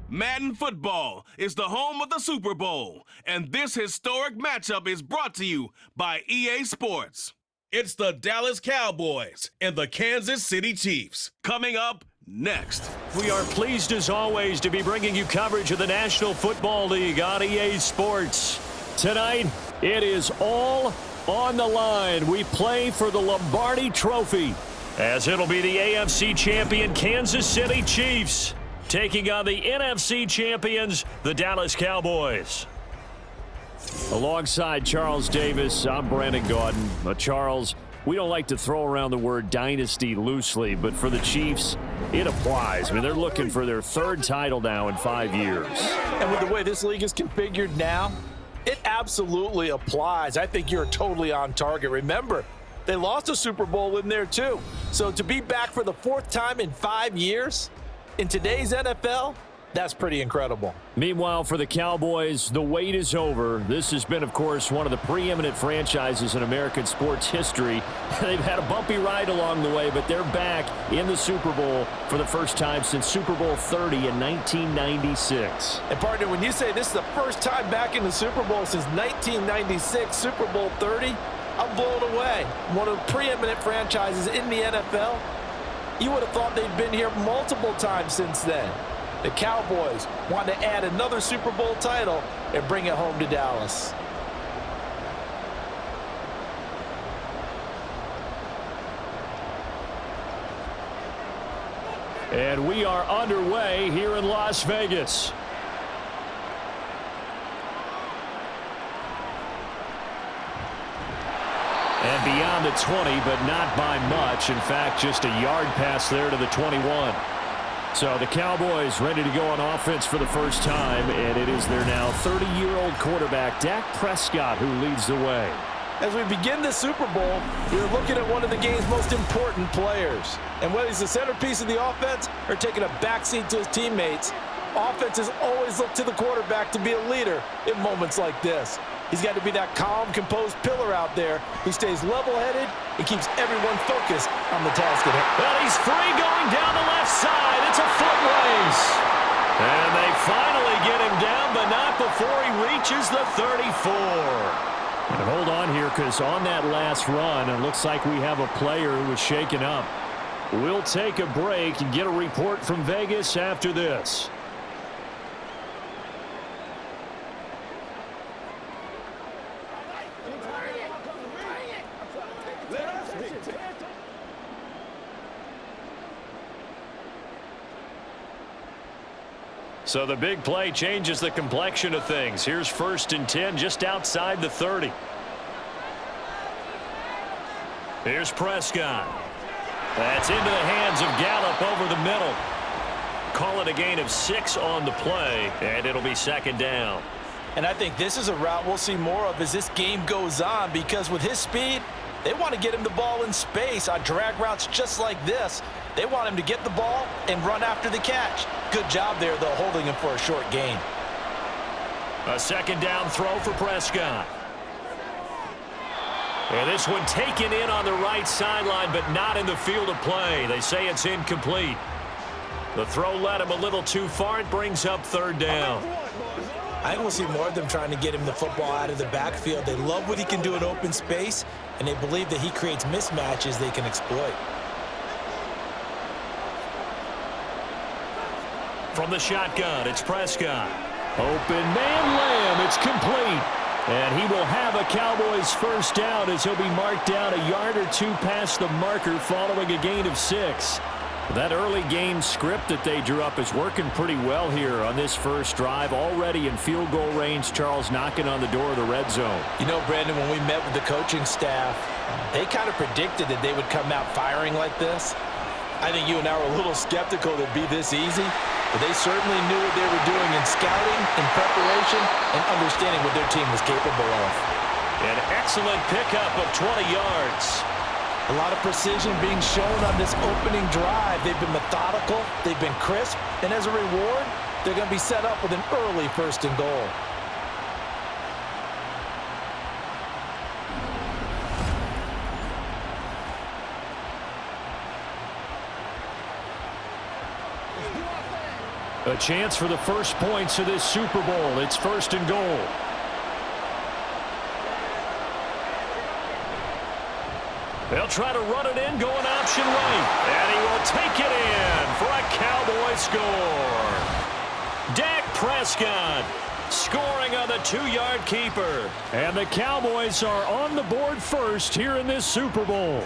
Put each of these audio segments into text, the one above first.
Madden football is the home of the Super Bowl, and this historic matchup is brought to you by EA Sports. It's the Dallas Cowboys and the Kansas City Chiefs. Coming up next. We are pleased as always to be bringing you coverage of the National Football League on EA Sports. Tonight, it is all on the line. We play for the Lombardi Trophy, as it'll be the AFC champion Kansas City Chiefs taking on the NFC champions, the Dallas Cowboys. Alongside Charles Davis, I'm Brandon Gaudin. Charles, we don't like to throw around the word dynasty loosely, but for the Chiefs, it applies. I mean, they're looking for their third title now in 5 years. And with the way this league is configured now, it absolutely applies. I think you're totally on target. Remember, they lost a Super Bowl in there too. So to be back for the fourth time in 5 years in today's NFL, that's pretty incredible. Meanwhile, for the Cowboys, the wait is over. This has been, of course, one of the preeminent franchises in American sports history. They've had a bumpy ride along the way, but they're back in the Super Bowl for the first time since Super Bowl 30 in 1996. And partner, when you say this is the first time back in the Super Bowl since 1996, Super Bowl 30, I'm blown away. One of the preeminent franchises in the NFL. You would have thought they'd been here multiple times since then. The Cowboys want to add another Super Bowl title and bring it home to Dallas. And we are underway here in Las Vegas. And beyond the 20, but not by much. In fact, just a yard pass there to the 21. So the Cowboys ready to go on offense for the first time, and it is their now 30-year-old quarterback, Dak Prescott, who leads the way. As we begin the Super Bowl, we're looking at one of the game's most important players. And whether he's the centerpiece of the offense or taking a backseat to his teammates, offenses always look to the quarterback to be a leader in moments like this. He's got to be that calm, composed pillar out there who stays level-headed and keeps everyone focused on the task at hand. Well, he's free going down the left side. It's a foot race. And they finally get him down, but not before he reaches the 34. And hold on here, because on that last run, it looks like we have a player who was shaken up. We'll take a break and get a report from Vegas after this. So the big play changes the complexion of things. Here's 1st and 10 just outside the 30. Here's Prescott. That's into the hands of Gallup over the middle. Call it a gain of 6 on the play, and it'll be 2nd down. And I think this is a route we'll see more of as this game goes on, because with his speed, they want to get him the ball in space on drag routes just like this. They want him to get the ball and run after the catch. Good job there, though, holding him for a short gain. A 2nd down throw for Prescott. And this one taken in on the right sideline, but not in the field of play. They say it's incomplete. The throw led him a little too far. It brings up 3rd down. I think we'll see more of them trying to get him the football out of the backfield. They love what he can do in open space, and they believe that he creates mismatches they can exploit. From the shotgun, it's Prescott. Open man lamb, it's complete. And he will have a Cowboys 1st down as he'll be marked down a yard or 2 past the marker following a gain of 6. That early game script that they drew up is working pretty well here on this first drive. Already in field goal range, Charles knocking on the door of the red zone. You know, Brandon, when we met with the coaching staff, they kind of predicted that they would come out firing like this. I think you and I were a little skeptical that it'd be this easy, but they certainly knew what they were doing in scouting, in preparation, and understanding what their team was capable of. An excellent pickup of 20 yards. A lot of precision being shown on this opening drive. They've been methodical, they've been crisp, and as a reward, they're going to be set up with an early 1st and goal. A chance for the first points of this Super Bowl. It's 1st and goal. They'll try to run it in, going option right. And he will take it in for a Cowboy score. Dak Prescott scoring on the 2-yard keeper. And the Cowboys are on the board first here in this Super Bowl.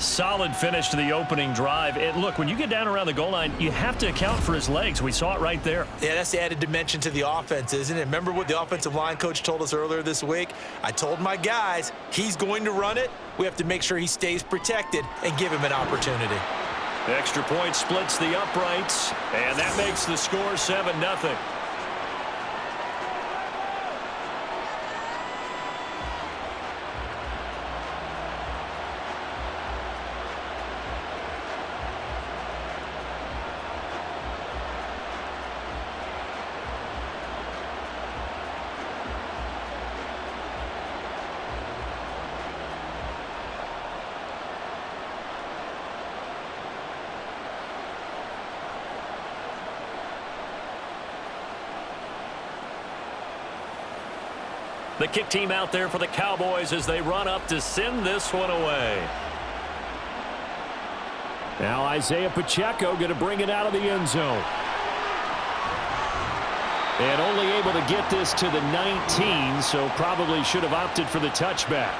Solid finish to the opening drive. And look, when you get down around the goal line, you have to account for his legs. We saw it right there. Yeah, that's the added dimension to the offense, isn't it? Remember what the offensive line coach told us earlier this week? I told my guys, he's going to run it. We have to make sure he stays protected and give him an opportunity. Extra point splits the uprights, and that makes the score 7-0. The kick team out there for the Cowboys as they run up to send this one away. Now Isaiah Pacheco going to bring it out of the end zone. And only able to get this to the 19, so probably should have opted for the touchback.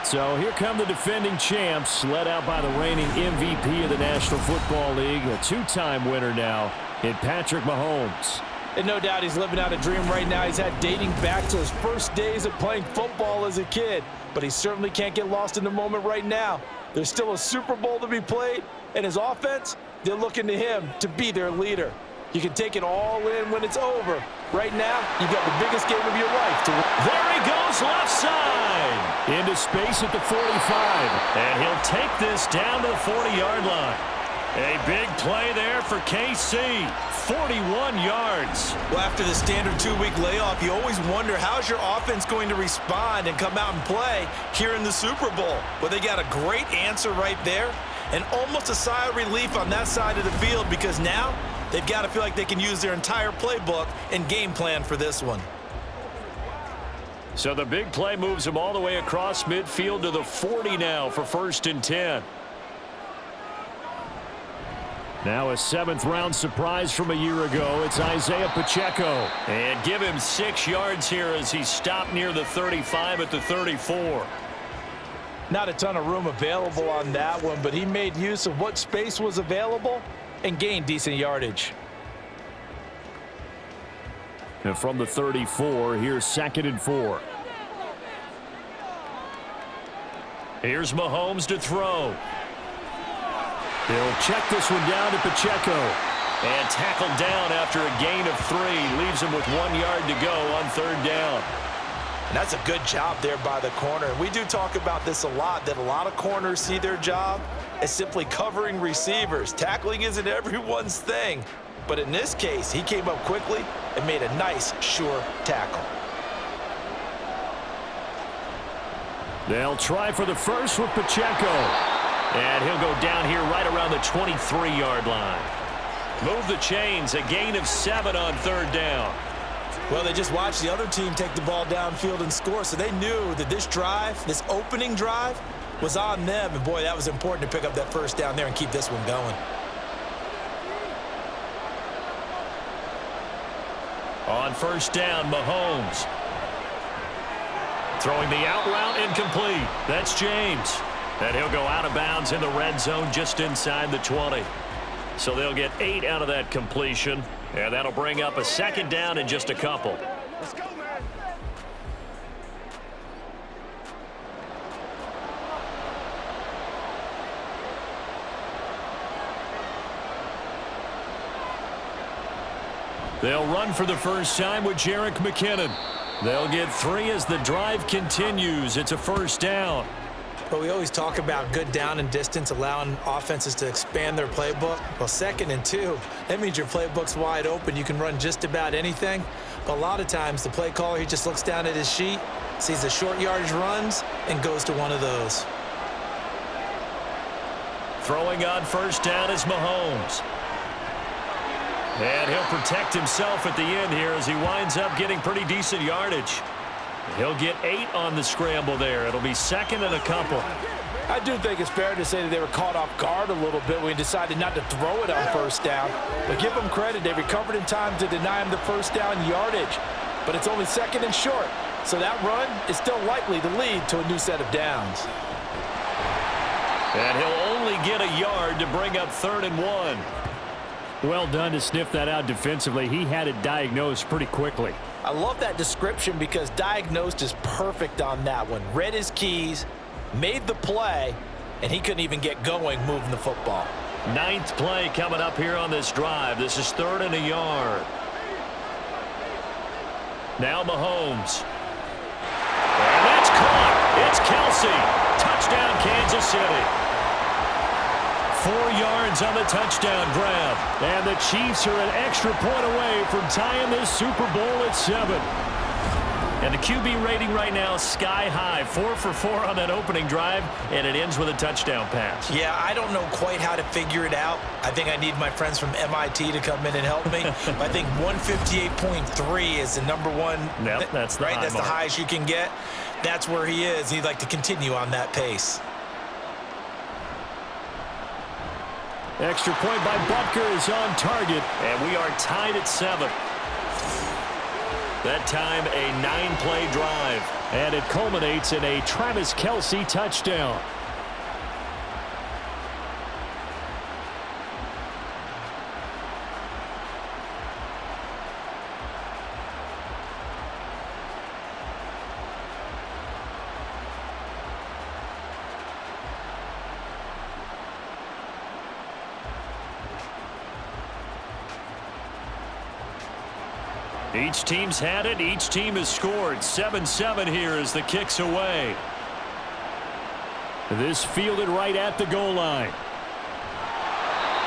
So here come the defending champs, led out by the reigning MVP of the National Football League, a 2-time winner now in Patrick Mahomes. And no doubt he's living out a dream right now. He's had dating back to his first days of playing football as a kid. But he certainly can't get lost in the moment right now. There's still a Super Bowl to be played. And his offense, they're looking to him to be their leader. You can take it all in when it's over. Right now, you've got the biggest game of your life to win. There he goes, left side. Into space at the 45. And he'll take this down to the 40-yard line. A big play there for KC. 41 yards. Well, after the standard 2-week layoff, you always wonder how's your offense going to respond and come out and play here in the Super Bowl. Well, they got a great answer right there and almost a sigh of relief on that side of the field because now they've got to feel like they can use their entire playbook and game plan for this one. So the big play moves them all the way across midfield to the 40 now for 1st and 10. Now a 7th-round surprise from a year ago. It's Isaiah Pacheco. And give him 6 yards here as he stopped near the 35 at the 34. Not a ton of room available on that one, but he made use of what space was available and gained decent yardage. And from the 34, here's 2nd and 4. Here's Mahomes to throw. He'll check this one down to Pacheco. And tackled down after a gain of 3. Leaves him with 1 yard to go on 3rd down. And that's a good job there by the corner. We do talk about this a lot, that a lot of corners see their job as simply covering receivers. Tackling isn't everyone's thing. But in this case, he came up quickly and made a nice, sure tackle. They'll try for the first with Pacheco. And he'll go down here right around the 23-yard line. Move the chains, a gain of 7 on 3rd down. Well, they just watched the other team take the ball downfield and score, so they knew that this drive, this opening drive, was on them. And, boy, that was important to pick up that 1st down there and keep this one going. On 1st down, Mahomes. Throwing the out route incomplete. That's James. And he'll go out of bounds in the red zone just inside the 20. So they'll get 8 out of that completion. And that'll bring up a 2nd down in just a couple. Let's go, man. They'll run for the first time with Jerick McKinnon. They'll get 3 as the drive continues. It's a 1st down. But we always talk about good down and distance, allowing offenses to expand their playbook. Well, 2nd and 2, that means your playbook's wide open. You can run just about anything. But a lot of times, the play caller, he just looks down at his sheet, sees the short yardage runs, and goes to one of those. Throwing on 1st down is Mahomes. And he'll protect himself at the end here as he winds up getting pretty decent yardage. He'll get 8 on the scramble there. It'll be second and a couple. I do think it's fair to say that they were caught off guard a little bit when he decided not to throw it on first down. But give them credit. They recovered in time to deny him the first down yardage. But it's only second and short. So that run is still likely to lead to a new set of downs. And he'll only get a yard to bring up 3rd and 1. Well done to sniff that out defensively. He had it diagnosed pretty quickly. I love that description because diagnosed is perfect on that one. Read his keys, made the play, and he couldn't even get going moving the football. 9th play coming up here on this drive. This is 3rd and a yard. Now Mahomes. And that's caught. It's Kelsey. Touchdown, Kansas City. 4 yards on the touchdown grab. And the Chiefs are an extra point away from tying this Super Bowl at 7. And the QB rating right now, sky high. 4 for 4 on that opening drive, and it ends with a touchdown pass. Yeah, I don't know quite how to figure it out. I think I need my friends from MIT to come in and help me. I think 158.3 is the number one. Yep, that's the right. high That's mark. the highest you can get. That's where he is. He'd like to continue on that pace. Extra point by Butker is on target, and we are tied at 7. That time a 9-play drive. And it culminates in a Travis Kelce touchdown. Each team's had it. Each team has scored. 7-7 here as the kick's away. This fielded right at the goal line.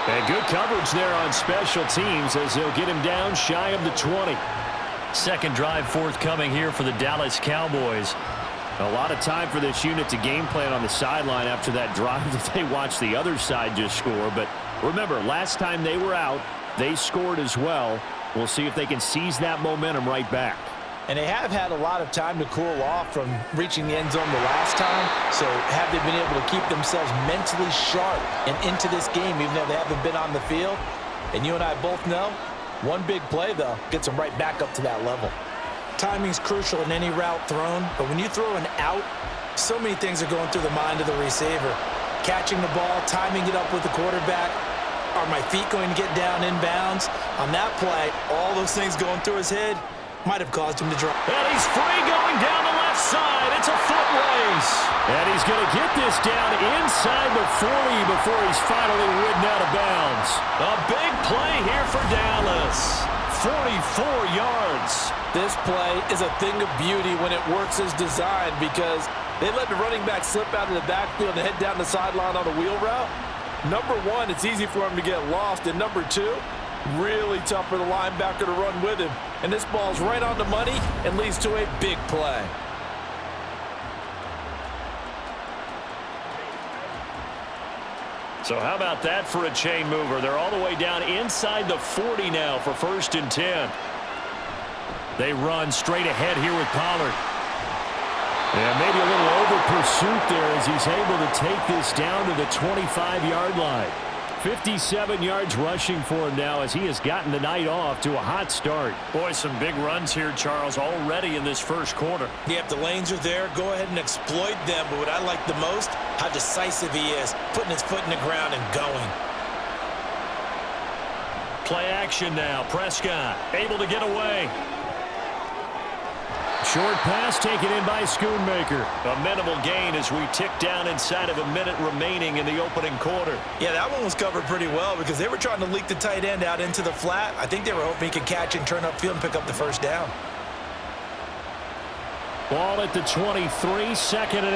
And good coverage there on special teams as they'll get him down shy of the 20. Second drive forthcoming here for the Dallas Cowboys. A lot of time for this unit to game plan on the sideline after that drive that they watched the other side just score. But remember, last time they were out, they scored as well. We'll see if they can seize that momentum right back. And they have had a lot of time to cool off from reaching the end zone the last time. So have they been able to keep themselves mentally sharp and into this game even though they haven't been on the field? And you and I both know, one big play, though, gets them right back up to that level. Timing's crucial in any route thrown, but when you throw an out, so many things are going through the mind of the receiver. Catching the ball, timing it up with the quarterback. Are my feet going to get down inbounds? On that play, all those things going through his head might have caused him to drop. And he's free going down the left side. It's a foot race. And he's going to get this down inside the 40 before he's finally ridden out of bounds. A big play here for Dallas. 44 yards. This play is a thing of beauty when it works as designed because they let the running back slip out of the backfield and head down the sideline on a wheel route. Number one, it's easy for him to get lost. And number two, really tough for the linebacker to run with him. And this ball's right on the money and leads to a big play. So how about that for a chain mover? They're all the way down inside the 40 now for 1st and 10. They run straight ahead here with Pollard. And maybe a little over pursuit there as he's able to take this down to the 25-yard line. 57 yards rushing for him now as he has gotten the night off to a hot start. Boy, some big runs here, Charles, already in this first quarter. Yeah, if the lanes are there, go ahead and exploit them. But what I like the most, how decisive he is, putting his foot in the ground and going. Play action now. Prescott able to get away. Short pass taken in by Schoonmaker. A minimal gain as we tick down inside of a minute remaining in the opening quarter. Yeah, that one was covered pretty well because they were trying to leak the tight end out into the flat. I think they were hoping he could catch and turn upfield and pick up the first down. Ball at the 23, 2nd and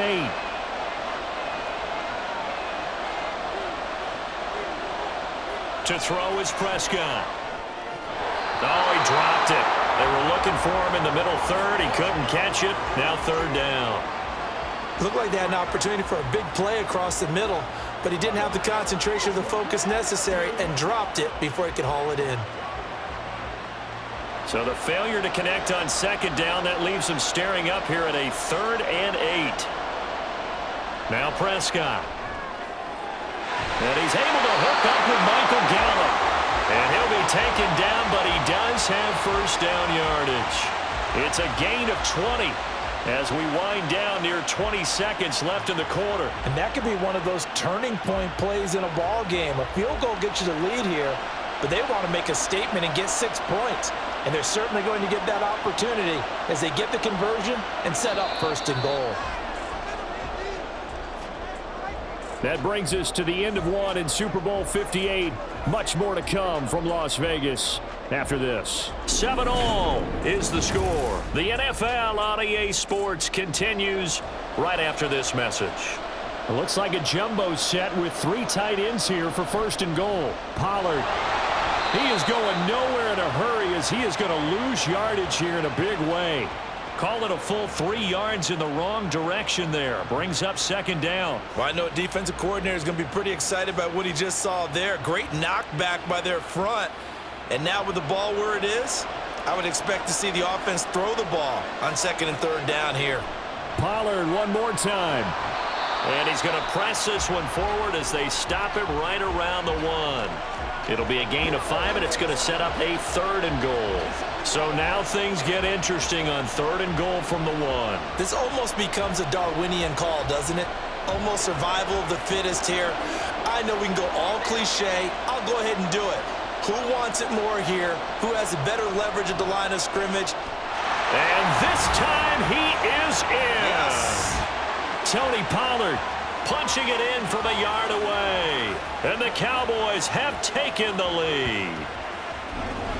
8. To throw is Prescott. Oh, he dropped it. They were looking for him in the middle third. He couldn't catch it. Now 3rd down. Looked like they had an opportunity for a big play across the middle, but he didn't have the concentration or the focus necessary and dropped it before he could haul it in. So the failure to connect on second down, that leaves them staring up here at a 3rd and 8. Now Prescott. And he's able to hook up with Michael Gallup. And he'll be taken down, but he does have first down yardage. It's a gain of 20 as we wind down near 20 seconds left in the quarter. And that could be one of those turning point plays in a ball game. A field goal gets you the lead here, but they want to make a statement and get 6 points. And they're certainly going to get that opportunity as they get the conversion and set up 1st and goal. That brings us to the end of one in Super Bowl 58. Much more to come from Las Vegas after this. 7-all is the score. The NFL on EA Sports continues right after this message. It looks like a jumbo set with 3 tight ends here for 1st and goal. Pollard, he is going nowhere in a hurry as he is going to lose yardage here in a big way. Call it a full 3 yards in the wrong direction there. Brings up 2nd down. Well, I know a defensive coordinator is going to be pretty excited about what he just saw there. Great knockback by their front. And now with the ball where it is, I would expect to see the offense throw the ball on 2nd and 3rd down here. Pollard one more time. And he's going to press this one forward as they stop him right around the 1. It'll be a gain of 5, and it's going to set up a 3rd and goal. So now things get interesting on 3rd and goal from the 1. This almost becomes a Darwinian call, doesn't it? Almost survival of the fittest here. I know we can go all cliche. I'll go ahead and do it. Who wants it more here? Who has a better leverage at the line of scrimmage? And this time he is in. Yes. Tony Pollard punching it in from a yard away. And the Cowboys have taken the lead.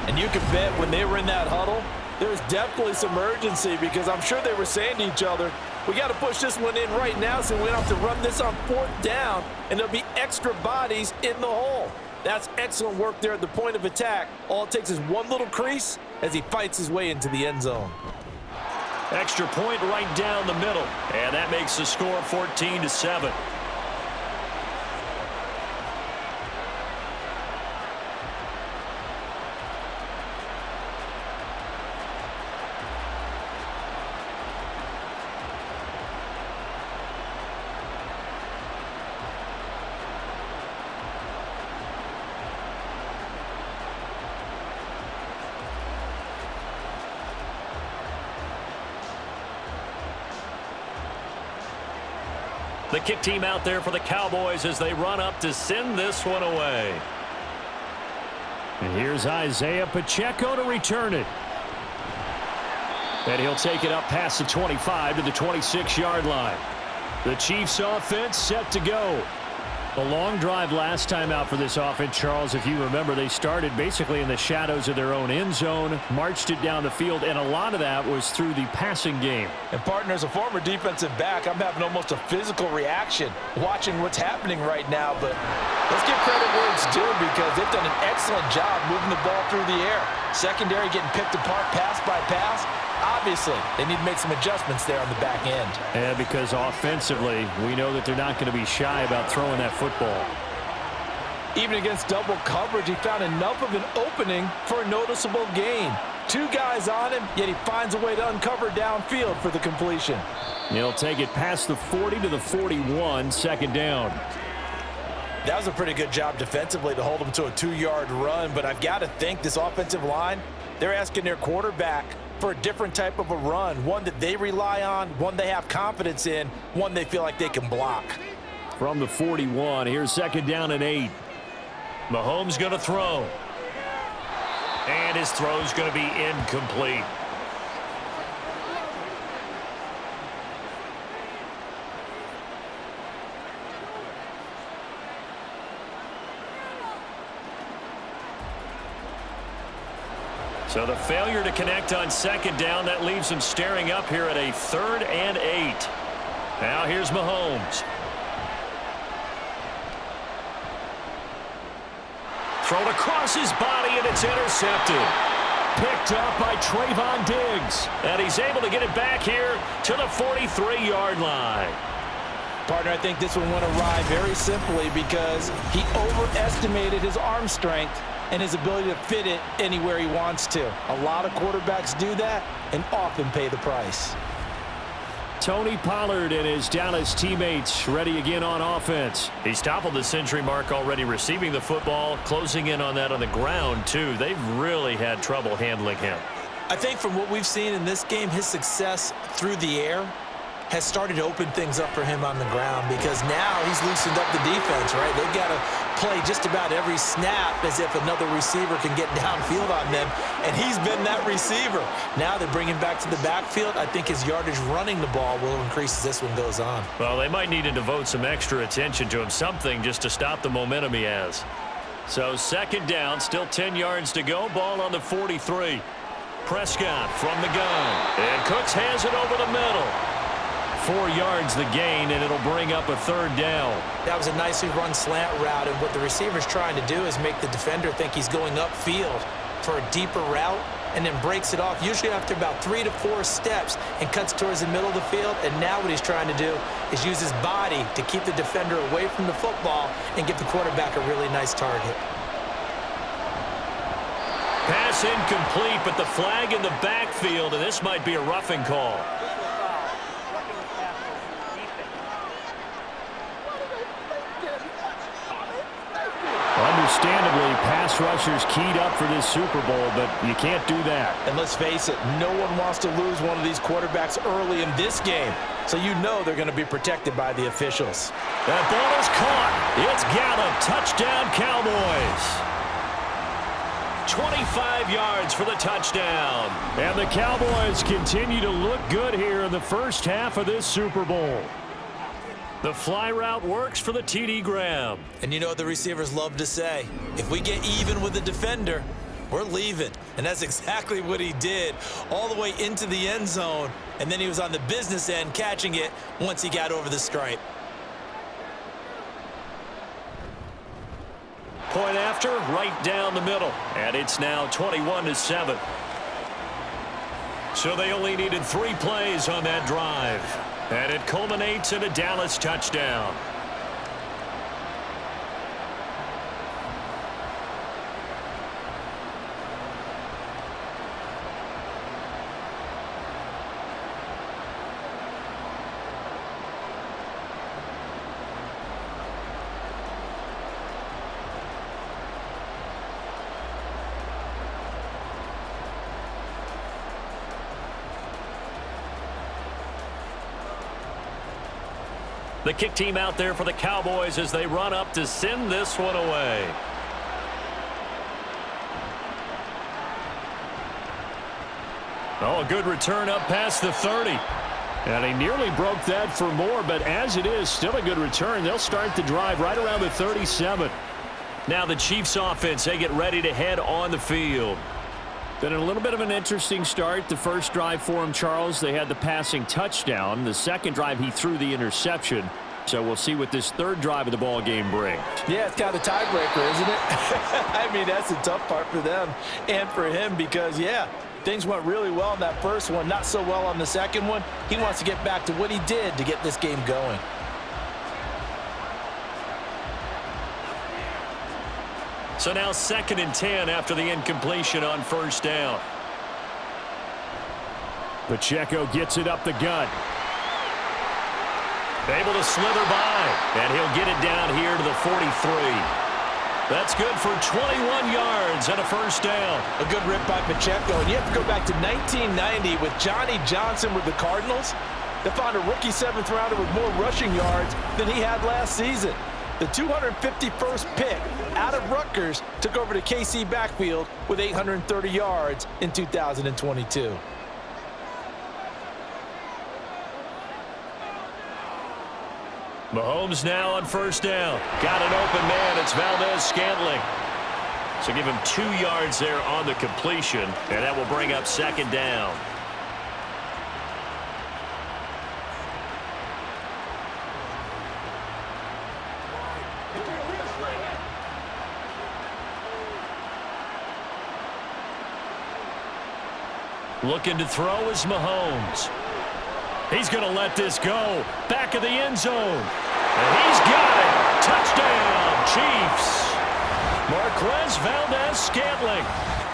And you can bet when they were in that huddle, there's definitely some urgency because I'm sure they were saying to each other, we got to push this one in right now so we don't have to run this on 4th down, and there'll be extra bodies in the hole. That's excellent work there at the point of attack. All it takes is one little crease as he fights his way into the end zone. Extra point right down the middle, and that makes the score 14-7. The kick team out there for the Cowboys as they run up to send this one away. And here's Isaiah Pacheco to return it. And he'll take it up past the 25 to the 26-yard line. The Chiefs offense set to go. The long drive last time out for this offense, Charles, if you remember, they started basically in the shadows of their own end zone, marched it down the field, and a lot of that was through the passing game. And partner, as a former defensive back, I'm having almost a physical reaction watching what's happening right now. But let's give credit where it's due because they've done an excellent job moving the ball through the air. Secondary getting picked apart pass by pass. Obviously, they need to make some adjustments there on the back end. And because offensively, we know that they're not going to be shy about throwing that football. Even against double coverage, he found enough of an opening for a noticeable gain. 2 guys on him, yet he finds a way to uncover downfield for the completion. He'll take it past the 40 to the 41, 2nd down. That was a pretty good job defensively to hold him to a 2-yard run, but I've got to think this offensive line, they're asking their quarterback for a different type of a run, one that they rely on, one they have confidence in, one they feel like they can block. From the 41, here's 2nd down and 8. Mahomes going to throw. And his throw's going to be incomplete. So the failure to connect on 2nd down, that leaves him staring up here at a 3rd and 8. Now here's Mahomes. Thrown across his body, and it's intercepted. Picked up by Trayvon Diggs. And he's able to get it back here to the 43-yard line. Partner, I think this one went awry very simply because he overestimated his arm strength and his ability to fit it anywhere he wants to. A lot of quarterbacks do that and often pay the price. Tony Pollard and his Dallas teammates ready again on offense. He's toppled the century mark already receiving the football, closing in on that on the ground, too. They've really had trouble handling him. I think from what we've seen in this game, his success through the air has started to open things up for him on the ground because now he's loosened up the defense, right? They've got to play just about every snap as if another receiver can get downfield on them, and he's been that receiver. Now they bring him back to the backfield. I think his yardage running the ball will increase as this one goes on. Well, they might need to devote some extra attention to him, something just to stop the momentum he has. So second down, still 10 yards to go, ball on the 43. Prescott from the gun, and Cooks has it over the middle. 4 yards the gain, and it'll bring up a third down. That was a nicely run slant route, and what the receiver's trying to do is make the defender think he's going upfield for a deeper route and then breaks it off, usually after about 3 to 4 steps, and cuts towards the middle of the field. And now what he's trying to do is use his body to keep the defender away from the football and give the quarterback a really nice target. Pass incomplete, but the flag in the backfield, and this might be a roughing call. Understandably, pass rushers keyed up for this Super Bowl, but you can't do that. And let's face it, no one wants to lose one of these quarterbacks early in this game. So you know they're going to be protected by the officials. That ball is caught. It's Gallup. Touchdown, Cowboys. 25 yards for the touchdown. And the Cowboys continue to look good here in the first half of this Super Bowl. The fly route works for the TD Graham. And you know what the receivers love to say? If we get even with the defender, we're leaving. And that's exactly what he did, all the way into the end zone. And then he was on the business end catching it once he got over the stripe. Point after, right down the middle. And it's now 21-7. So they only needed 3 plays on that drive. And it culminates in a Dallas touchdown. The kick team out there for the Cowboys as they run up to send this one away. Oh, a good return up past the 30. And he nearly broke that for more, but as it is, still a good return. They'll start the drive right around the 37. Now the Chiefs offense, they get ready to head on the field. Been a little bit of an interesting start. The first drive for him, Charles, they had the passing touchdown. The second drive, he threw the interception. So we'll see what this third drive of the ball game brings. Yeah, it's kind of a tiebreaker, isn't it? I mean, that's the tough part for them and for him because, yeah, things went really well in that first one, not so well on the second one. He wants to get back to what he did to get this game going. So now 2nd and 10 after the incompletion on first down. Pacheco gets it up the gut. Able to slither by, and he'll get it down here to the 43. That's good for 21 yards and a first down. A good rip by Pacheco, and you have to go back to 1990 with Johnny Johnson with the Cardinals. They found a rookie 7th rounder with more rushing yards than he had last season. The 251st pick out of Rutgers took over the KC backfield with 830 yards in 2022. Mahomes now on first down. Got an open man. It's Valdez-Scantling. So give him 2 yards there on the completion, and that will bring up 2nd down. Looking to throw is Mahomes. He's going to let this go. Back of the end zone. And he's got it. Touchdown, Chiefs. Marquez Valdez-Scantling,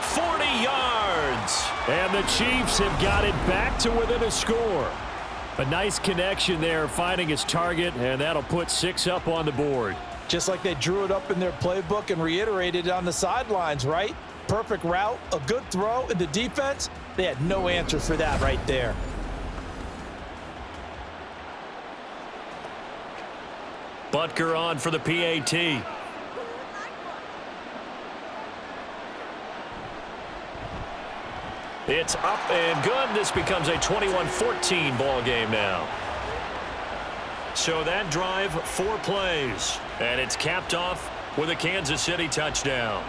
40 yards. And the Chiefs have got it back to within a score. A nice connection there, finding his target, and that'll put 6 up on the board. Just like they drew it up in their playbook and reiterated it on the sidelines, right? Perfect route, a good throw, and the defense, they had no answer for that right there. Butker on for the PAT. It's up and good. This becomes a 21-14 ball game now. So that drive, 4 plays. And it's capped off with a Kansas City touchdown.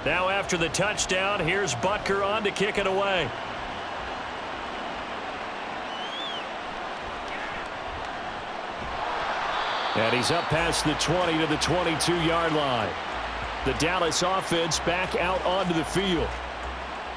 Now after the touchdown, here's Butker on to kick it away. And he's up past the 20 to the 22-yard line. The Dallas offense back out onto the field.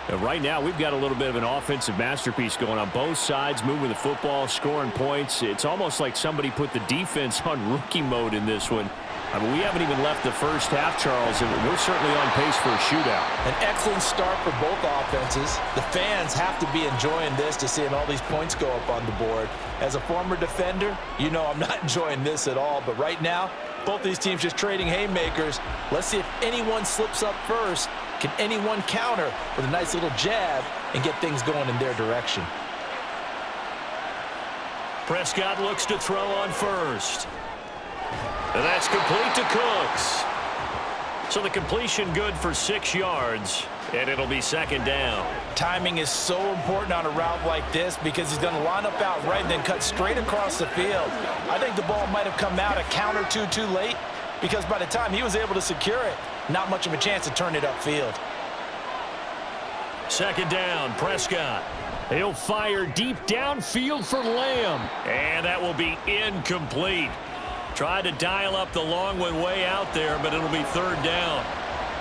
And right now, we've got a little bit of an offensive masterpiece going on both sides, moving the football, scoring points. It's almost like somebody put the defense on rookie mode in this one. I mean, we haven't even left the first half, Charles, and we're certainly on pace for a shootout. An excellent start for both offenses. The fans have to be enjoying this to seeing all these points go up on the board. As a former defender, you know I'm not enjoying this at all. But right now, both these teams just trading haymakers. Let's see if anyone slips up first. Can anyone counter with a nice little jab and get things going in their direction? Prescott looks to throw on first. And that's complete to Cooks. So the completion good for 6 yards, and it'll be second down. Timing is so important on a route like this because he's going to line up out right and then cut straight across the field. I think the ball might have come out a count or two too late because by the time he was able to secure it, not much of a chance to turn it upfield. Second down, Prescott. He'll fire deep downfield for Lamb. And that will be incomplete. Tried to dial up the long one way out there, but it'll be third down.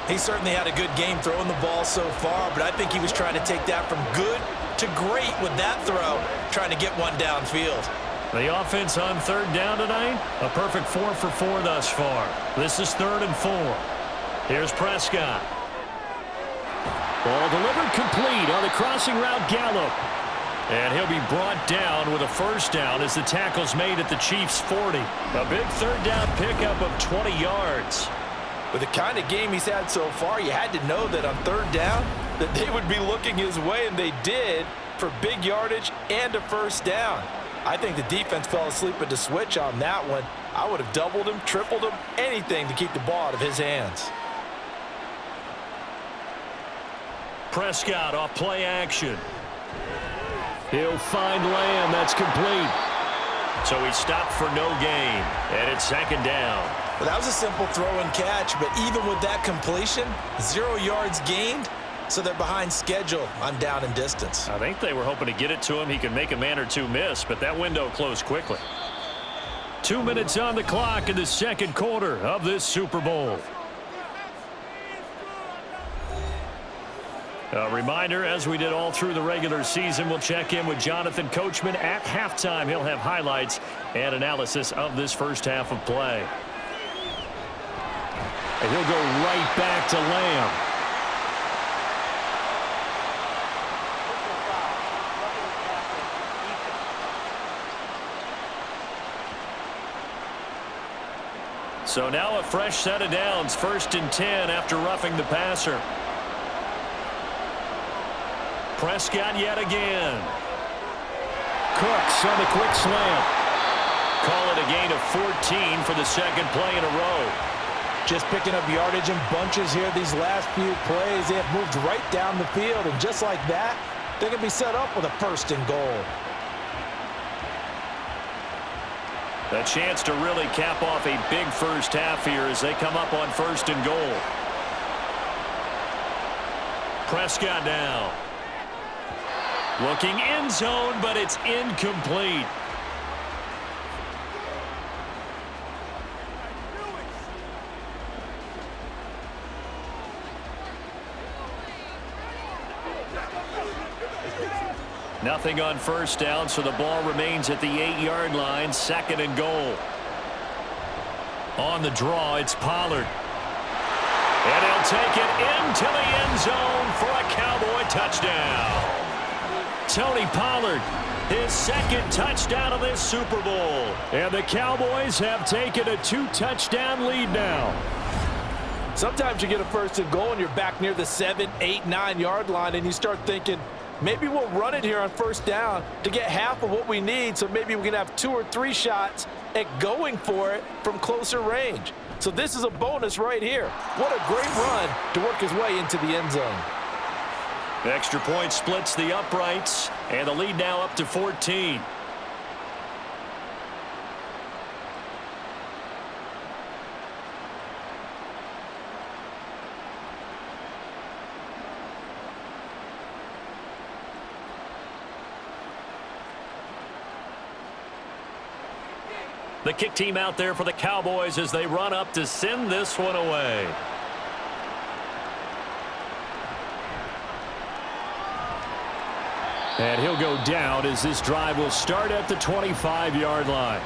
He certainly had a good game throwing the ball so far, but I think he was trying to take that from good to great with that throw, trying to get one downfield. The offense on third down tonight, a perfect 4 for 4 thus far. This is 3rd and 4. Here's Prescott. Ball delivered complete on the crossing route Gallup. And he'll be brought down with a first down as the tackle's made at the Chiefs' 40. A big third down pickup of 20 yards. With the kind of game he's had so far, you had to know that on third down that they would be looking his way, and they did, for big yardage and a first down. I think the defense fell asleep at the switch on that one. I would have doubled him, tripled him, anything to keep the ball out of his hands. Prescott off play action. He'll find Lamb. That's complete. So he stopped for no gain, and it's second down. Well, that was a simple throw and catch, but even with that completion, 0 yards gained, so they're behind schedule on down and distance. I think they were hoping to get it to him. He could make a man or two miss, but that window closed quickly. 2 minutes on the clock in the second quarter of this Super Bowl. A reminder, as we did all through the regular season, we'll check in with Jonathan Coachman at halftime. He'll have highlights and analysis of this first half of play. And he'll go right back to Lamb. So now a fresh set of downs, 1st and 10 after roughing the passer. Prescott yet again. Cooks on the quick slant. Call it a gain of 14 for the second play in a row. Just picking up yardage in bunches here these last few plays. They have moved right down the field, and just like that, they're going to be set up with a 1st and goal. A chance to really cap off a big first half here as they come up on 1st and goal. Prescott now. Looking end zone, but it's incomplete. Nothing on first down, so the ball remains at the 8-yard line, 2nd and goal. On the draw, it's Pollard. And he'll take it into the end zone for a Cowboy touchdown. Tony Pollard, his 2nd touchdown of this Super Bowl. And the Cowboys have taken a 2-touchdown lead now. Sometimes you get a 1st and goal and you're back near the 7, 8, 9-yard line, and you start thinking, maybe we'll run it here on 1st down to get half of what we need, so maybe we can have 2 or 3 shots at going for it from closer range. So this is a bonus right here. What a great run to work his way into the end zone. The extra point splits the uprights, and the lead now up to 14. The kick team out there for the Cowboys as they run up to send this one away. And he'll go down as this drive will start at the 25-yard line.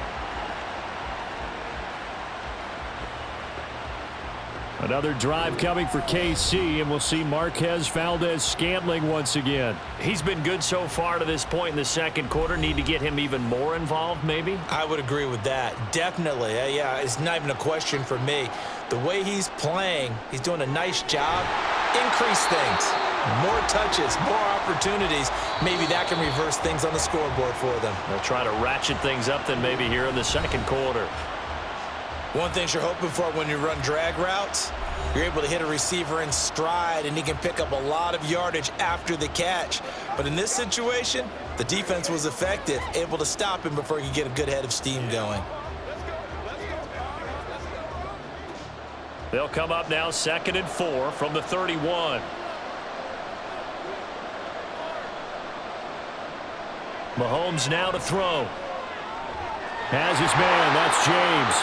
Another drive coming for KC, and we'll see Marquez Valdez-Scantling once again. He's been good so far to this point in the 2nd quarter. Need to get him even more involved, maybe? I would agree with that. Definitely. Yeah, it's not even a question for me. The way he's playing, he's doing a nice job. Increase things. More touches, more opportunities. Maybe that can reverse things on the scoreboard for them. They'll try to ratchet things up then maybe here in the 2nd quarter. One thing you're hoping for when you run drag routes, you're able to hit a receiver in stride, and he can pick up a lot of yardage after the catch. But in this situation, the defense was effective, able to stop him before he could get a good head of steam going. They'll come up now 2nd and 4 from the 31. Mahomes now to throw. Has his man, that's James.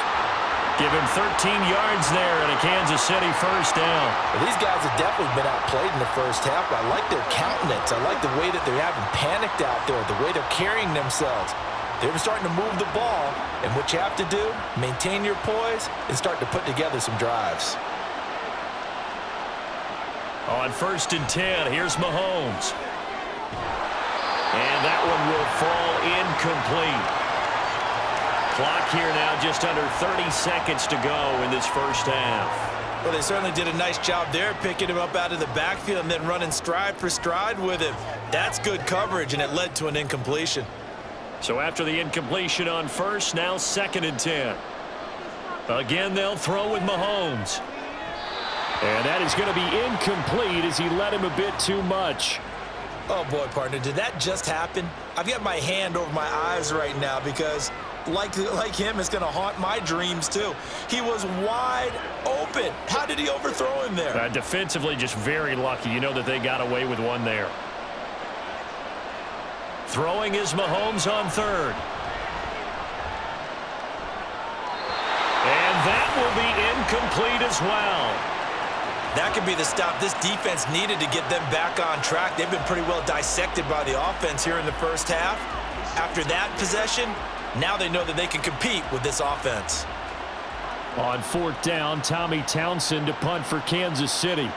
Give him 13 yards there and a Kansas City 1st down. Well, these guys have definitely been outplayed in the 1st half, but I like their countenance. I like the way that they're having panicked out there, the way they're carrying themselves. They're starting to move the ball, and what you have to do, maintain your poise and start to put together some drives. On 1st and 10, here's Mahomes. And that one will fall incomplete. Clock here now just under 30 seconds to go in this 1st half. Well, they certainly did a nice job there, picking him up out of the backfield and then running stride for stride with him. That's good coverage, and it led to an incompletion. So after the incompletion on 1st, now 2nd and 10. Again, they'll throw with Mahomes. And that is going to be incomplete as he led him a bit too much. Oh, boy, partner, did that just happen? I've got my hand over my eyes right now because, like him, it's going to haunt my dreams, too. He was wide open. How did he overthrow him there? Defensively, just very lucky. You know that they got away with one there. Throwing is Mahomes on 3rd. And that will be incomplete as well. That could be the stop this defense needed to get them back on track. They've been pretty well dissected by the offense here in the 1st half. After that possession, now they know that they can compete with this offense. On 4th down, Tommy Townsend to punt for Kansas City.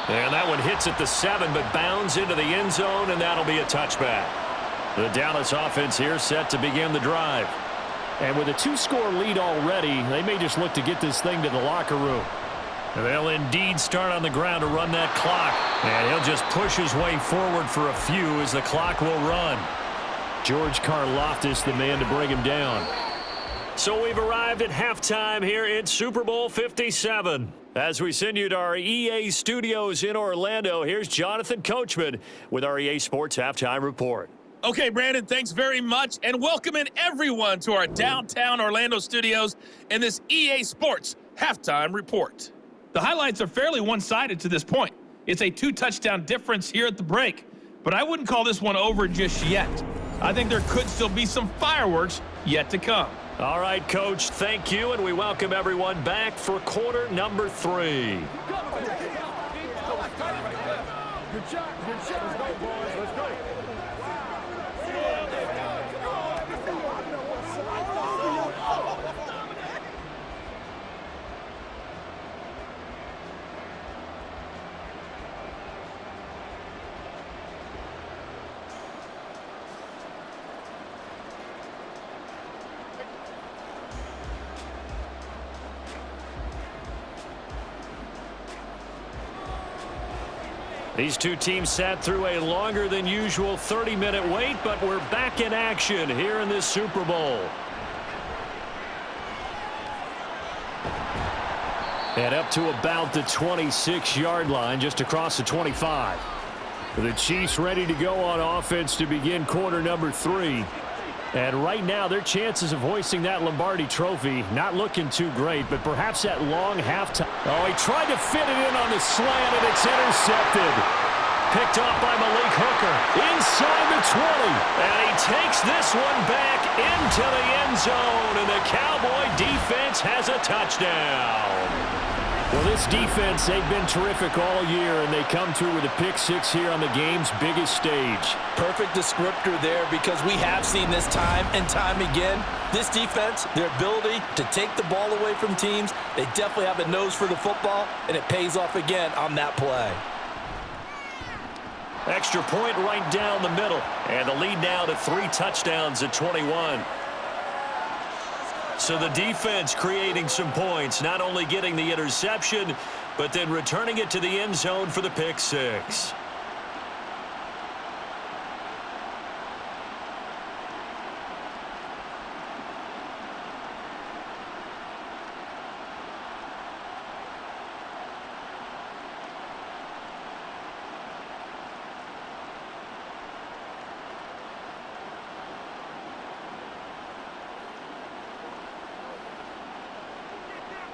And that one hits at the 7, but bounds into the end zone, and that'll be a touchback. The Dallas offense here set to begin the drive. And with a 2-score lead already, they may just look to get this thing to the locker room. They'll indeed start on the ground to run that clock. And he'll just push his way forward for a few as the clock will run. George Karlaftis, the man to bring him down. So we've arrived at halftime here in Super Bowl 57. As we send you to our EA studios in Orlando, here's Jonathan Coachman with our EA Sports Halftime Report. Okay, Brandon, thanks very much, and welcoming everyone to our downtown Orlando studios in this EA Sports Halftime Report. The highlights are fairly one-sided to this point. It's a 2-touchdown difference here at the break, but I wouldn't call this one over just yet. I think there could still be some fireworks yet to come. All right, Coach, thank you, and we welcome everyone back for quarter number 3. Good shot. Let's go, boys. Let's go. These two teams sat through a longer than usual 30-minute wait, but we're back in action here in this Super Bowl. And up to about the 26-yard line, just across the 25. The Chiefs ready to go on offense to begin quarter number 3. And right now, their chances of hoisting that Lombardi trophy not looking too great, but perhaps that long halftime. Oh, he tried to fit it in on the slant, and it's intercepted. Picked off by Malik Hooker inside the 20. And he takes this one back into the end zone, and the Cowboy defense has a touchdown. Well, this defense, they've been terrific all year, and they come through with a pick 6 here on the game's biggest stage. Perfect descriptor there, because we have seen this time and time again. This defense, their ability to take the ball away from teams, they definitely have a nose for the football, and it pays off again on that play. Extra point right down the middle, and the lead now to 3 touchdowns at 21. So the defense creating some points, not only getting the interception, but then returning it to the end zone for the pick 6.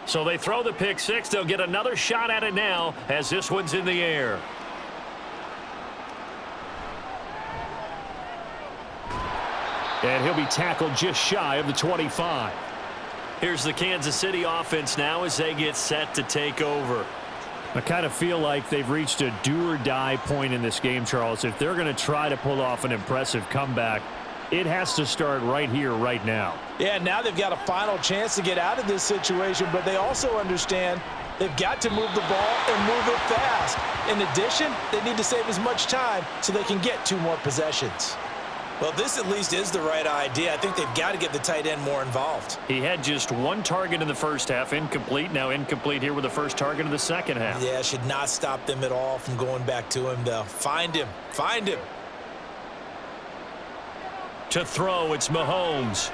So they throw the pick 6. They'll get another shot at it now as this one's in the air. And he'll be tackled just shy of the 25. Here's the Kansas City offense now as they get set to take over. I kind of feel like they've reached a do-or-die point in this game, Charles. If they're going to try to pull off an impressive comeback, it has to start right here, right now. Yeah, now they've got a final chance to get out of this situation, but they also understand they've got to move the ball and move it fast. In addition, they need to save as much time so they can get 2 more possessions. Well, this at least is the right idea. I think they've got to get the tight end more involved. He had just 1 target in the first half, incomplete. Now incomplete here with the first target in the second half. Yeah, should not stop them at all from going back to him, though. Find him. Find him. To throw, it's Mahomes.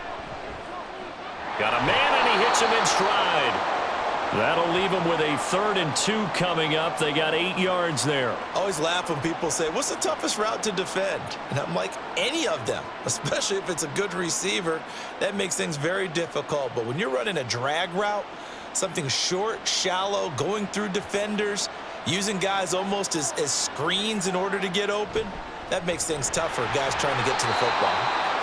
Got a man, and he hits him in stride. That'll leave him with a 3rd and 2 coming up. They got 8 yards there. I always laugh when people say, what's the toughest route to defend? And I'm like, any of them, especially if it's a good receiver. That makes things very difficult. But when you're running a drag route, something short, shallow, going through defenders, using guys almost as screens in order to get open, that makes things tougher, guys trying to get to the football.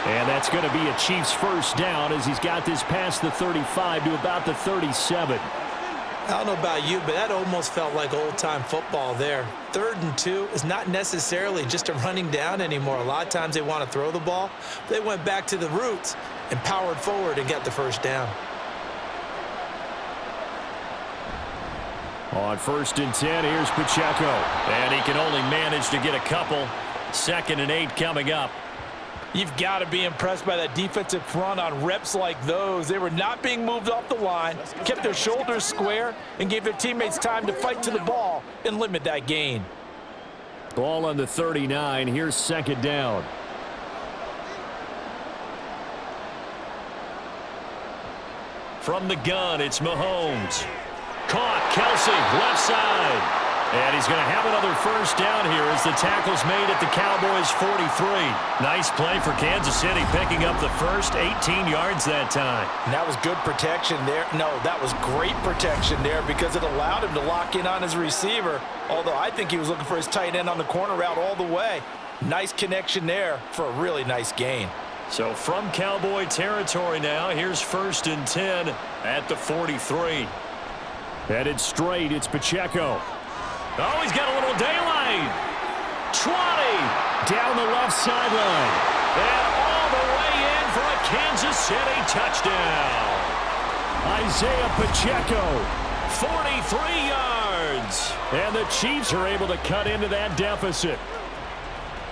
And that's going to be a Chiefs first down as he's got this past the 35 to about the 37. I don't know about you, but that almost felt like old-time football there. 3rd and 2 is not necessarily just a running down anymore. A lot of times they want to throw the ball. They went back to the roots and powered forward and got the first down. On 1st and 10, here's Pacheco. And he can only manage to get a couple. 2nd and 8 coming up. You've got to be impressed by that defensive front on reps like those. They were not being moved off the line, kept their shoulders square, and gave their teammates time to fight to the ball and limit that gain. Ball on the 39. Here's 2nd down. From the gun, it's Mahomes. Caught, Kelsey, left side. And he's going to have another first down here as the tackle's made at the Cowboys' 43. Nice play for Kansas City, picking up the first 18 yards that time. And that was good protection there. No, that was great protection there because it allowed him to lock in on his receiver, although I think he was looking for his tight end on the corner route all the way. Nice connection there for a really nice gain. So from Cowboy territory now, here's 1st and 10 at the 43. Headed straight, it's Pacheco. Oh, he's got a little daylight. 20. Down the left sideline. And all the way in for a Kansas City touchdown. Isaiah Pacheco. 43 yards. And the Chiefs are able to cut into that deficit.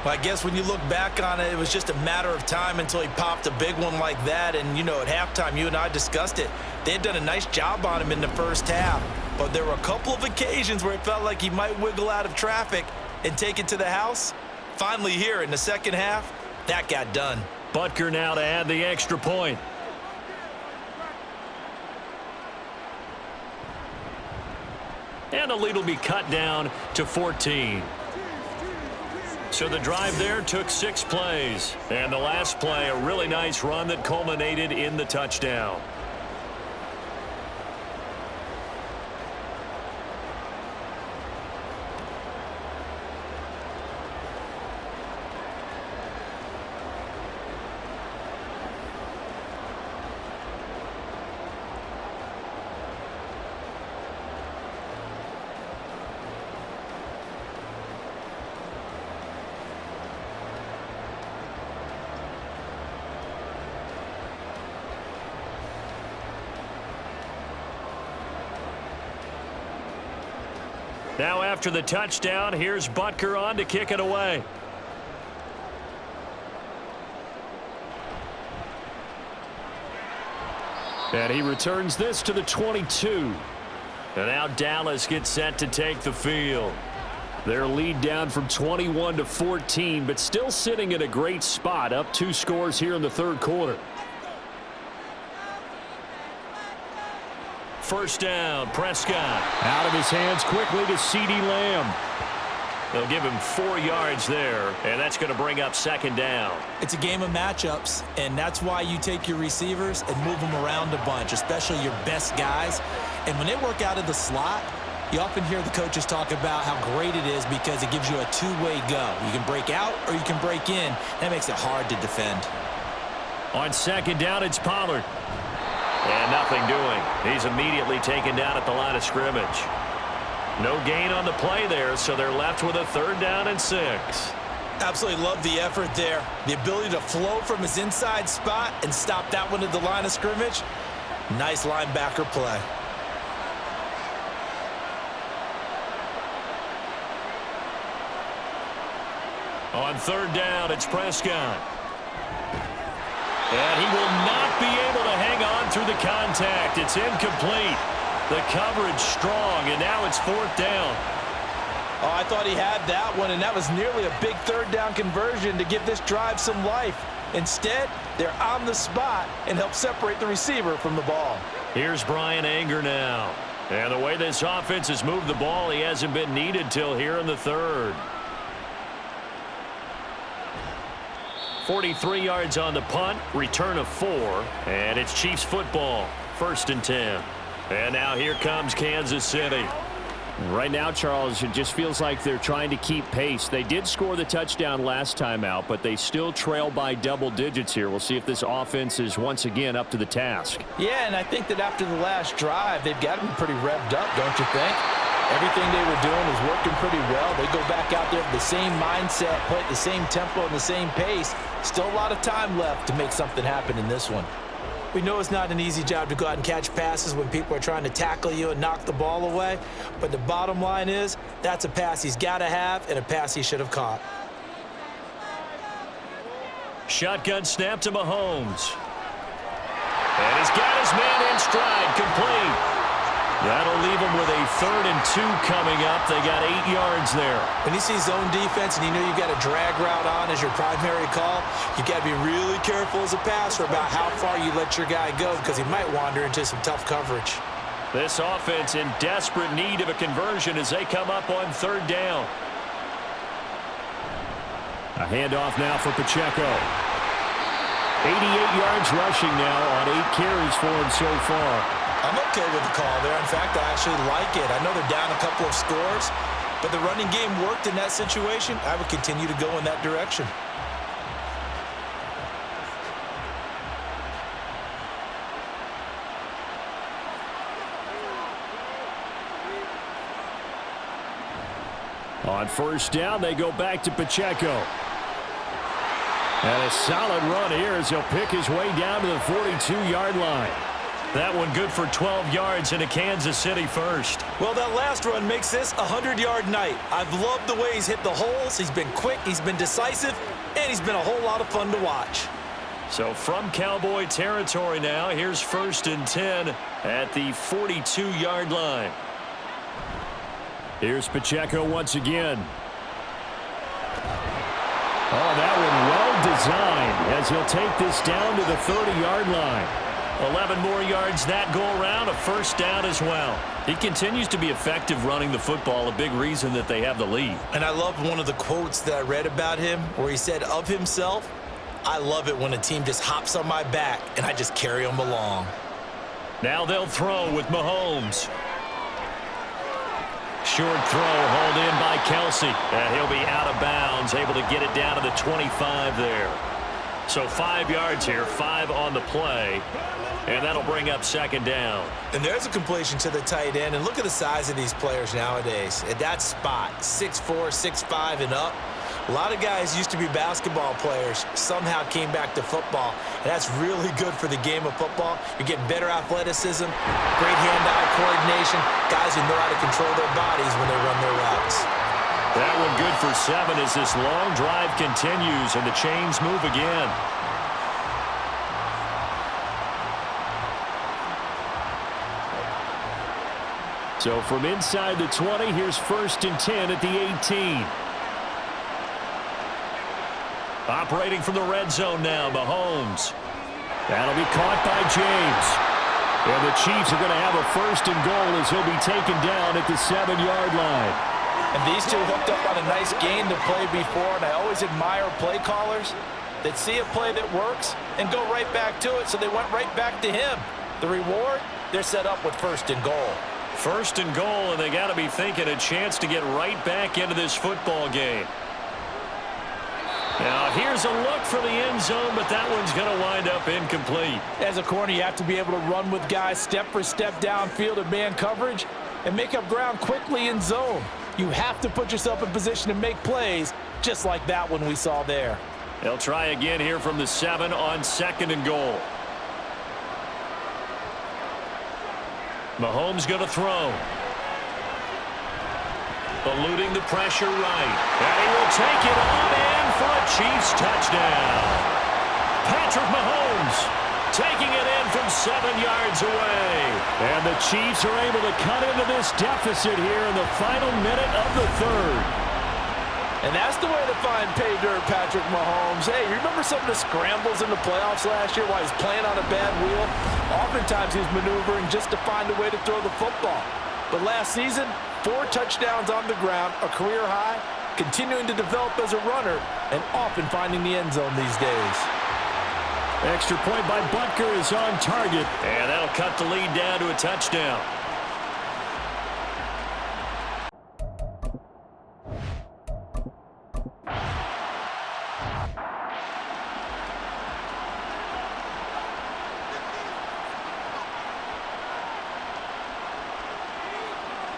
Well, I guess when you look back on it, it was just a matter of time until he popped a big one like that. And, you know, at halftime, you and I discussed it. They had done a nice job on him in the first half. But there were a couple of occasions where it felt like he might wiggle out of traffic and take it to the house. Finally here in the second half, that got done. Butker now to add the extra point. And the lead will be cut down to 14. So the drive there took 6 plays. And the last play, a really nice run that culminated in the touchdown. Now after the touchdown, here's Butker on to kick it away. And he returns this to the 22. And now Dallas gets set to take the field. Their lead down from 21 to 14, but still sitting in a great spot, up 2 scores here in the third quarter. First down, Prescott. Out of his hands quickly to CeeDee Lamb. They'll give him 4 yards there, and that's going to bring up second down. It's a game of matchups, and that's why you take your receivers and move them around a bunch, especially your best guys. And when they work out of the slot, you often hear the coaches talk about how great it is because it gives you a two-way go. You can break out or you can break in. That makes it hard to defend. On second down, it's Pollard. And nothing doing. He's immediately taken down at the line of scrimmage. No gain on the play there, so they're left with a 3rd down and 6. Absolutely love the effort there. The ability to flow from his inside spot and stop that one at the line of scrimmage. Nice linebacker play. On 3rd down, it's Prescott. And he will not be able to hang on through the contact. It's incomplete. The coverage strong, and now it's 4th down. Oh, I thought he had that one, and that was nearly a big 3rd down conversion to give this drive some life. Instead, they're on the spot and help separate the receiver from the ball. Here's Brian Anger now. And the way this offense has moved the ball, he hasn't been needed till here in the 3rd. 43 yards on the punt, return of 4, and it's Chiefs football, 1st and 10. And now here comes Kansas City. Right now, Charles, it just feels like they're trying to keep pace. They did score the touchdown last time out, but they still trail by double digits here. We'll see if this offense is once again up to the task. Yeah, and I think that after the last drive, they've got to be pretty revved up, don't you think? Everything they were doing is working pretty well. They go back out there with the same mindset, play at the same tempo and the same pace. Still a lot of time left to make something happen in this one. We know it's not an easy job to go out and catch passes when people are trying to tackle you and knock the ball away. But the bottom line is, that's a pass he's got to have and a pass he should have caught. Shotgun snap to Mahomes. And he's got his man in stride, complete. That'll leave him with a 3rd and 2 coming up. They got 8 yards there. When you see zone defense and you know you've got a drag route on as your primary call, you got to be really careful as a passer about how far you let your guy go because he might wander into some tough coverage. This offense in desperate need of a conversion as they come up on 3rd down. A handoff now for Pacheco. 88 yards rushing now on 8 carries for him so far. I'm okay with the call there. In fact, I actually like it. I know they're down a couple of scores, but the running game worked in that situation. I would continue to go in that direction. On first down, they go back to Pacheco. And a solid run here as he'll pick his way down to the 42-yard line. That one good for 12 yards in a Kansas City first. Well, that last run makes this a 100-yard night. I've loved the way he's hit the holes. He's been quick, he's been decisive, and he's been a whole lot of fun to watch. So from Cowboy territory now, here's 1st and 10 at the 42-yard line. Here's Pacheco once again. Oh, that one well designed as he'll take this down to the 30-yard line. 11 more yards that go around, a first down as well. He continues to be effective running the football, a big reason that they have the lead. And I love one of the quotes that I read about him where he said of himself, "I love it when a team just hops on my back and I just carry them along." Now they'll throw with Mahomes. Short throw hauled in by Kelsey. And he'll be out of bounds, able to get it down to the 25 there. So 5 yards here, 5 on the play. And that'll bring up 2nd down. And there's a completion to the tight end. And look at the size of these players nowadays. At that spot, 6'4", 6'5", and up. A lot of guys used to be basketball players, somehow came back to football. And that's really good for the game of football. You're getting better athleticism, great hand-eye coordination, guys who know how to control their bodies when they run their routes. That one good for 7 as this long drive continues and the chains move again. So from inside the 20, here's 1st and 10 at the 18. Operating from the red zone now, Mahomes. That'll be caught by James. And the Chiefs are going to have a 1st and goal as he'll be taken down at the 7-yard line. And these two hooked up on a nice game to play before, and I always admire play callers that see a play that works and go right back to it, so they went right back to him. The reward, they're set up with 1st and goal. 1st and goal, and they got to be thinking a chance to get right back into this football game. Now, here's a look for the end zone, but that one's going to wind up incomplete. As a corner, you have to be able to run with guys step for step downfield in man coverage and make up ground quickly in zone. You have to put yourself in position to make plays, just like that one we saw there. They'll try again here from the 7 on 2nd and goal. Mahomes going to throw. Eluding the pressure right. And he will take it on in for a Chiefs touchdown. Patrick Mahomes taking it in from 7 yards away. And the Chiefs are able to cut into this deficit here in the final minute of the 3rd. And that's the way to find pay dirt, Patrick Mahomes. Hey, you remember some of the scrambles in the playoffs last year while he's playing on a bad wheel? Oftentimes he's maneuvering just to find a way to throw the football. But last season, 4 touchdowns on the ground, a career high, continuing to develop as a runner, and often finding the end zone these days. Extra point by Butker is on target. And that'll cut the lead down to a touchdown.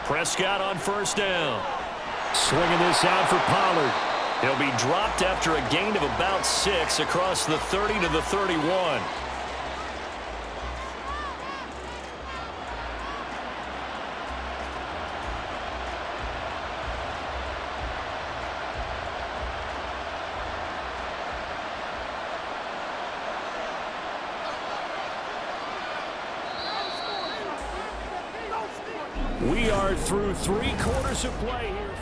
Prescott on 1st down. Swinging this out for Pollard. He'll be dropped after a gain of about 6 across the 30 to the 31. We are through 3 quarters of play here.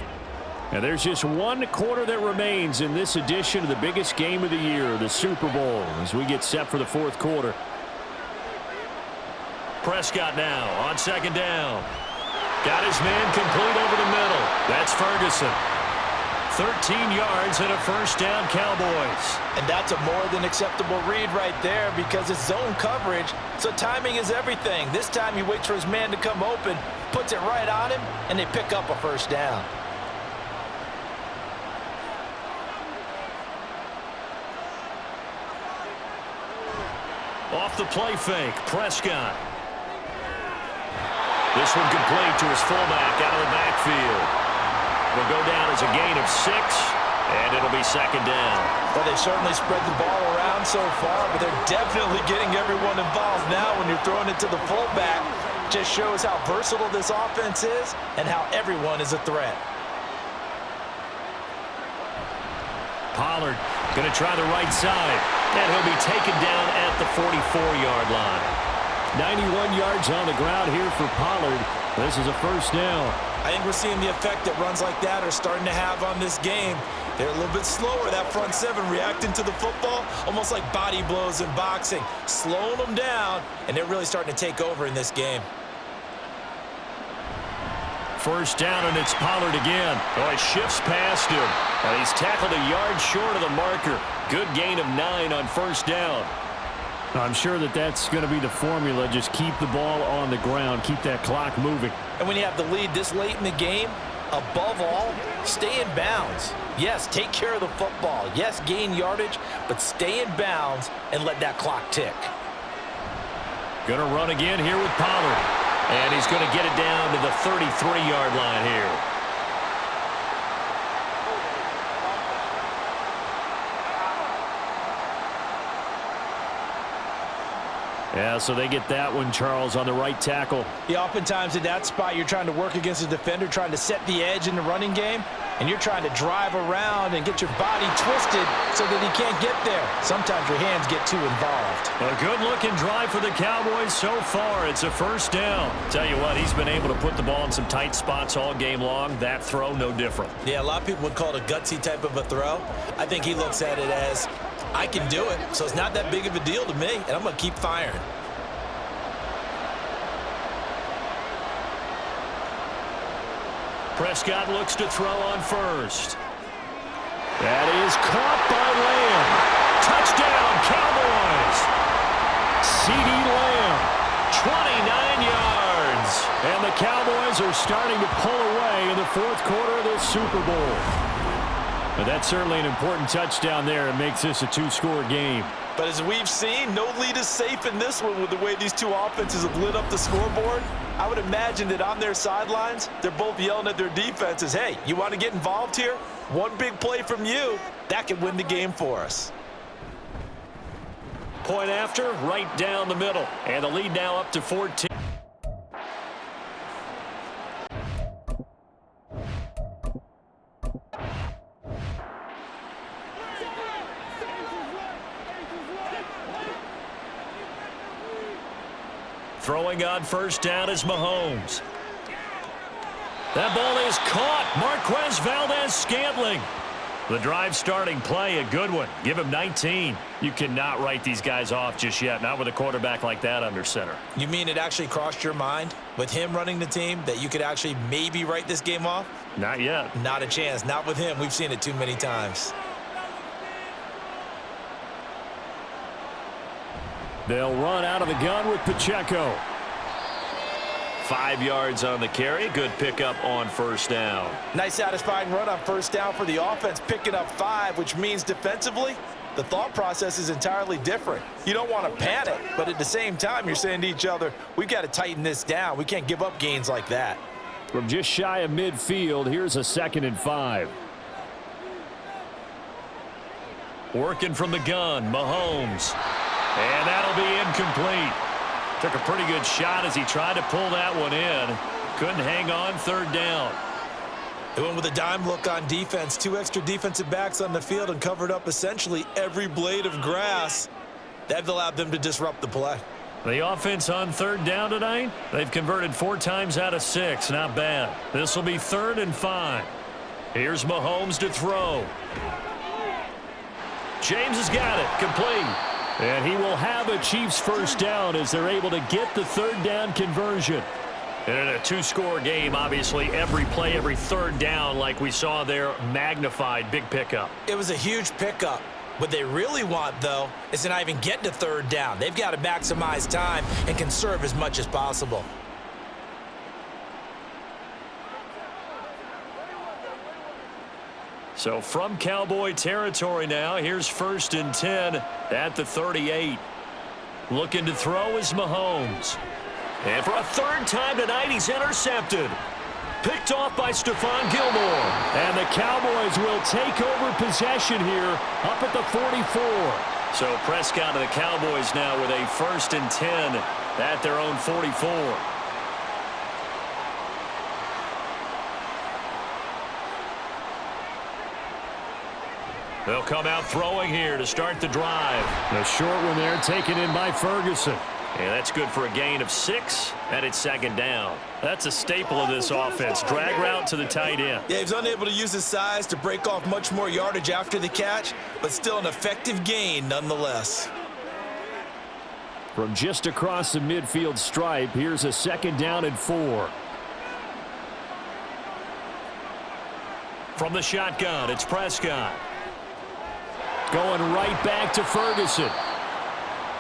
And there's just 1 quarter that remains in this edition of the biggest game of the year, the Super Bowl, as we get set for the 4th quarter. Prescott now on 2nd down. Got his man complete over the middle. That's Ferguson. 13 yards and a 1st down, Cowboys. And that's a more than acceptable read right there because it's zone coverage, so timing is everything. This time he waits for his man to come open, puts it right on him, and they pick up a 1st down. Off the play fake, Prescott. This one complete to his fullback out of the backfield. It'll go down as a gain of 6, and it'll be second down. Well, they've certainly spread the ball around so far, but they're definitely getting everyone involved now when you're throwing it to the fullback. Just shows how versatile this offense is and how everyone is a threat. Pollard going to try the right side, and he'll be taken down at the 44-yard line. 91 yards on the ground here for Pollard. This is a first down. I think we're seeing the effect that runs like that are starting to have on this game. They're a little bit slower, that front seven, reacting to the football, almost like body blows in boxing, slowing them down, and they're really starting to take over in this game. First down, and it's Pollard again. Oh, he shifts past him, and he's tackled a yard short of the marker. Good gain of 9 on first down. I'm sure that's going to be the formula. Just keep the ball on the ground, keep that clock moving. And when you have the lead this late in the game, above all, stay in bounds. Yes, take care of the football. Yes, gain yardage, but stay in bounds and let that clock tick. Going to run again here with Pollard. And he's going to get it down to the 33-yard line here. Yeah, so they get that one, Charles, on the right tackle. Yeah, oftentimes in that spot, you're trying to work against a defender, trying to set the edge in the running game, and you're trying to drive around and get your body twisted so that he can't get there. Sometimes your hands get too involved. A good-looking drive for the Cowboys so far. It's a first down. Tell you what, he's been able to put the ball in some tight spots all game long. That throw, no different. Yeah, a lot of people would call it a gutsy type of a throw. I think he looks at it as, I can do it, so it's not that big of a deal to me, and I'm going to keep firing. Prescott looks to throw on first. That is caught by Lamb. Touchdown, Cowboys. C.D. Lamb, 29 yards. And the Cowboys are starting to pull away in the fourth quarter of this Super Bowl. But that's certainly an important touchdown there. It makes this a 2-score game. But as we've seen, no lead is safe in this one with the way these two offenses have lit up the scoreboard. I would imagine that on their sidelines, they're both yelling at their defenses, hey, you want to get involved here? One big play from you, that could win the game for us. Point after, right down the middle. And the lead now up to 14. Throwing on first down is Mahomes. That ball is caught. Marquez Valdez-Scantling. The drive starting play, a good one. Give him 19. You cannot write these guys off just yet, not with a quarterback like that under center. You mean it actually crossed your mind with him running the team that you could actually maybe write this game off? Not yet. Not a chance. Not with him. We've seen it too many times. They'll run out of the gun with Pacheco. 5 yards on the carry. Good pickup on first down. Nice satisfying run on first down for the offense, picking up 5, which means defensively, the thought process is entirely different. You don't want to panic, but at the same time, you're saying to each other, we've got to tighten this down. We can't give up gains like that. From just shy of midfield, here's a 2nd and 5. Working from the gun, Mahomes. And that'll be incomplete. Took a pretty good shot as he tried to pull that one in. Couldn't hang on third down. They went with a dime look on defense. 2 extra defensive backs on the field and covered up essentially every blade of grass. That allowed them to disrupt the play. The offense on third down tonight, they've converted 4 times out of 6. Not bad. This will be 3rd and 5. Here's Mahomes to throw. James has got it. Complete. And he will have a Chiefs first down as they're able to get the 3rd down conversion. And in a 2-score game, obviously, every play, every 3rd down, like we saw there, magnified. Big pickup. It was a huge pickup. What they really want, though, is to not even get to 3rd down. They've got to maximize time and conserve as much as possible. So from Cowboy territory now, here's 1st and 10 at the 38. Looking to throw is Mahomes. And for a 3rd time tonight, he's intercepted. Picked off by Stephon Gilmore. And the Cowboys will take over possession here up at the 44. So Prescott and the Cowboys now with a 1st and 10 at their own 44. They'll come out throwing here to start the drive. The short one there taken in by Ferguson. And that's good for a gain of 6, and it's 2nd down. That's a staple of this offense. Drag route to the tight end. Yeah, he's unable to use his size to break off much more yardage after the catch, but still an effective gain nonetheless. From just across the midfield stripe, here's a 2nd down and 4. From the shotgun, it's Prescott. Going right back to Ferguson.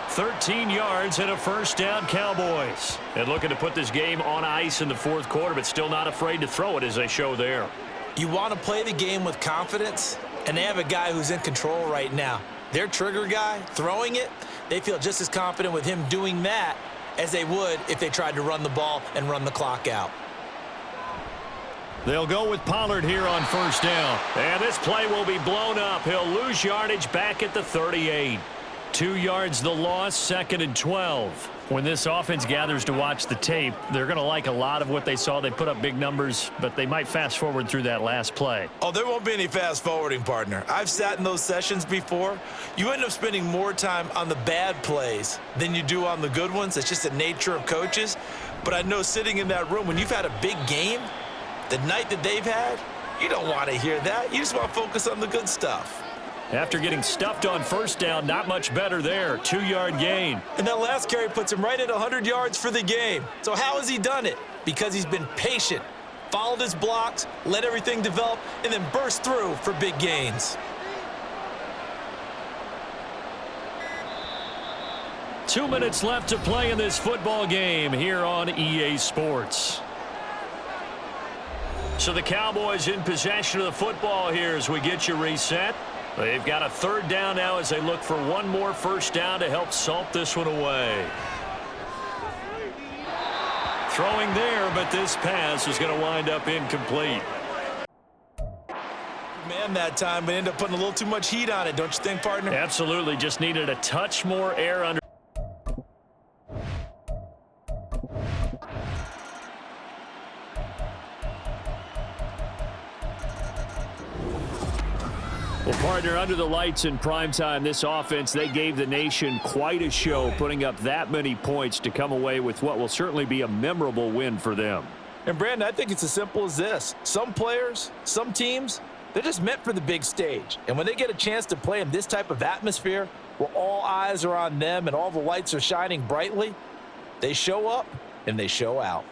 13 yards and a 1st down, Cowboys. And looking to put this game on ice in the 4th quarter, but still not afraid to throw it as they show there. You want to play the game with confidence, and they have a guy who's in control right now. Their trigger guy, throwing it, they feel just as confident with him doing that as they would if they tried to run the ball and run the clock out. They'll go with Pollard here on 1st down. And this play will be blown up. He'll lose yardage back at the 38. 2 yards the loss, 2nd and 12. When this offense gathers to watch the tape, they're going to like a lot of what they saw. They put up big numbers, but they might fast forward through that last play. Oh, there won't be any fast forwarding, partner. I've sat in those sessions before. You end up spending more time on the bad plays than you do on the good ones. It's just the nature of coaches. But I know sitting in that room, when you've had a big game, the night that they've had, you don't want to hear that. You just want to focus on the good stuff. After getting stuffed on 1st down, not much better there. 2-yard gain. And that last carry puts him right at 100 yards for the game. So how has he done it? Because he's been patient, followed his blocks, let everything develop, and then burst through for big gains. 2 minutes left to play in this football game here on EA Sports. So the Cowboys in possession of the football here as we get you reset. They've got a 3rd down now as they look for one more 1st down to help salt this one away. Throwing there, but this pass is going to wind up incomplete. Man, that time, but end up putting a little too much heat on it, don't you think, partner? Absolutely. Just needed a touch more air under. Well, partner, under the lights in primetime, this offense, they gave the nation quite a show, putting up that many points to come away with what will certainly be a memorable win for them. And, Brandon, I think it's as simple as this. Some players, some teams, they're just meant for the big stage. And when they get a chance to play in this type of atmosphere where all eyes are on them and all the lights are shining brightly, they show up and they show out.